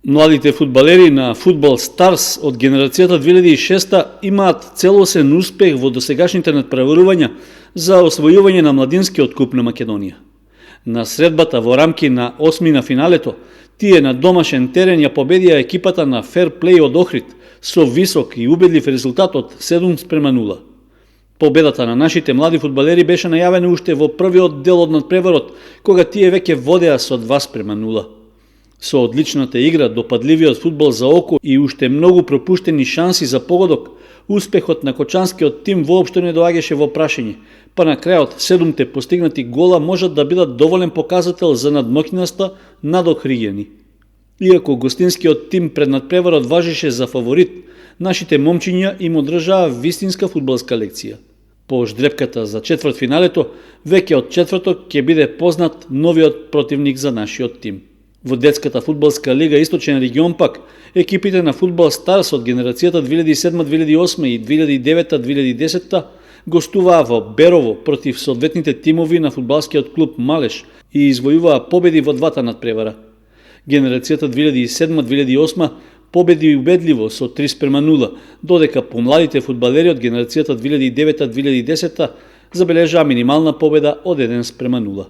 Младите фудбалери на Фудбал Старс од генерацијата 2006 имаат целосен успех во досегашните надпреварувања за освојување на младинскиот куп на Македонија. На средбата во рамки на осми на финалето, тие на домашен терен ја победија екипата на Fair Play од Охрид со висок и убедлив резултат од 7:0. Победата на нашите млади фудбалери беше најавена уште во првиот дел од надпреварот, кога тие веќе водеа со 2:0. Со одличната игра, допадливиот фудбал за око и уште многу пропуштени шанси за погодок, успехот на кочанскиот тим воопшто не доаѓаше во прашање, па на крајот 7 постигнати гола можат да бидат доволен показател за надмоќноста над Охриѓани. Иако гостинскиот тим пред надпреварот важеше за фаворит, нашите момчиња им одржаа вистинска фудбалска лекција. По ждрепката за четвртфиналето, веќе од четврток ќе биде познат новиот противник за нашиот тим. Во детската фудбалска лига Источен регион пак, екипите на Фудбал Старс од генерацијата 2007-2008 и 2009-2010 гостуваа во Берово против соодветните тимови на фудбалскиот клуб Малеш и извојуваа победи во двата надпревара. Генерацијата 2007-2008 победи убедливо со 3:0, додека помладите фудбалери од генерацијата 2009-2010 забележаа минимална победа од 1:0.